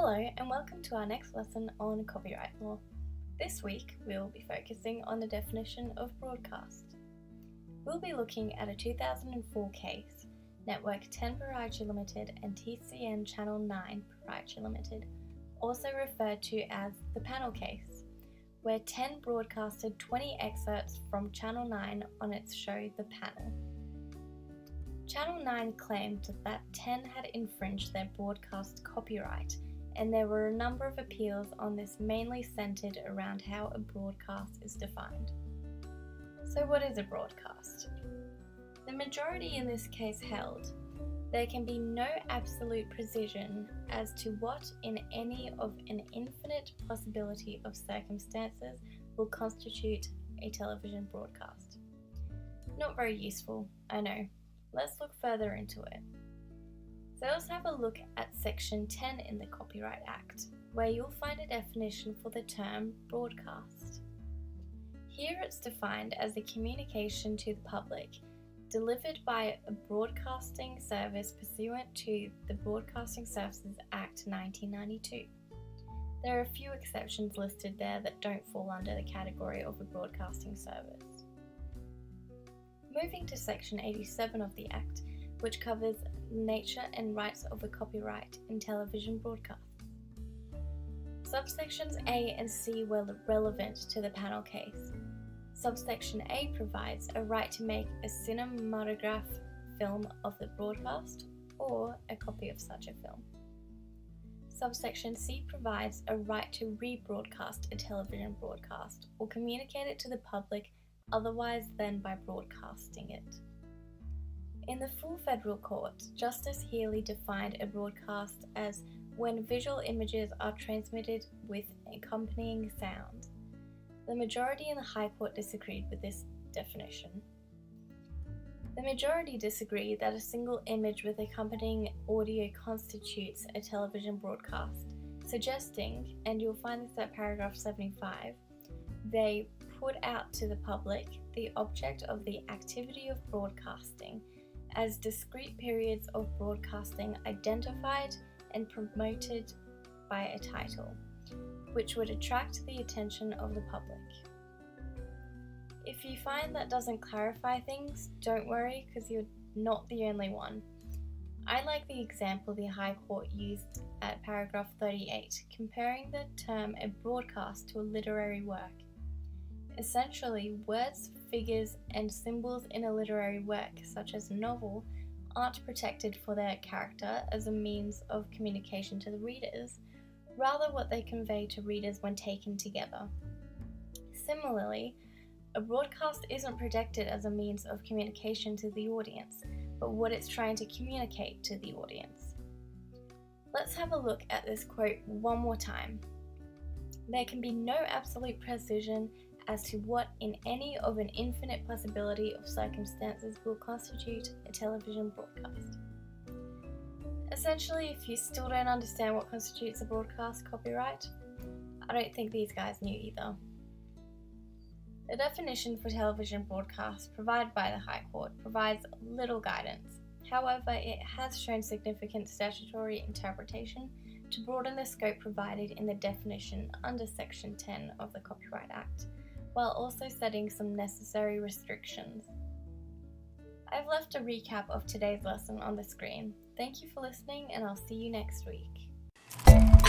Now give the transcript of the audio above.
Hello and welcome to our next lesson on copyright law. This week we will be focusing on the definition of broadcast. We'll be looking at a 2004 case, Network 10 Proprietary Limited and TCN Channel 9 Proprietary Limited, also referred to as the panel case, where 10 broadcasted 20 excerpts from Channel 9 on its show The Panel. Channel 9 claimed that 10 had infringed their broadcast copyright, and there were a number of appeals on this, mainly centered around how a broadcast is defined. So what is a broadcast? The majority in this case held there can be no absolute precision as to what in any of an infinite possibility of circumstances will constitute a television broadcast. Not very useful, I know. Let's look further into it. So let's have a look at Section 10 in the Copyright Act, where you'll find a definition for the term broadcast. Here it's defined as a communication to the public delivered by a broadcasting service pursuant to the Broadcasting Services Act 1992. There are a few exceptions listed there that don't fall under the category of a broadcasting service. Moving to Section 87 of the Act, which covers nature and rights of a copyright in television broadcasts. Subsections A and C were relevant to the panel case. Subsection A provides a right to make a cinematograph film of the broadcast or a copy of such a film. Subsection C provides a right to rebroadcast a television broadcast or communicate it to the public otherwise than by broadcasting it. In the full federal court, Justice Healey defined a broadcast as when visual images are transmitted with accompanying sound. The majority in the High Court disagreed with this definition. The majority disagreed that a single image with accompanying audio constitutes a television broadcast, suggesting, and you'll find this at paragraph 75, they put out to the public the object of the activity of broadcasting as discrete periods of broadcasting identified and promoted by a title, which would attract the attention of the public. If you find that doesn't clarify things, don't worry, because you're not the only one. I like the example the High Court used at paragraph 38, comparing the term a broadcast to a literary work. Essentially, words, figures, and symbols in a literary work, such as a novel, aren't protected for their character as a means of communication to the readers, rather what they convey to readers when taken together. Similarly, a broadcast isn't protected as a means of communication to the audience, but what it's trying to communicate to the audience. Let's have a look at this quote one more time. There can be no absolute precision as to what in any of an infinite possibility of circumstances will constitute a television broadcast. Essentially, if you still don't understand what constitutes a broadcast copyright, I don't think these guys knew either. The definition for television broadcast provided by the High Court provides little guidance. However, it has shown significant statutory interpretation to broaden the scope provided in the definition under Section 10 of the Copyright Act, while also setting some necessary restrictions. I've left a recap of today's lesson on the screen. Thank you for listening, and I'll see you next week.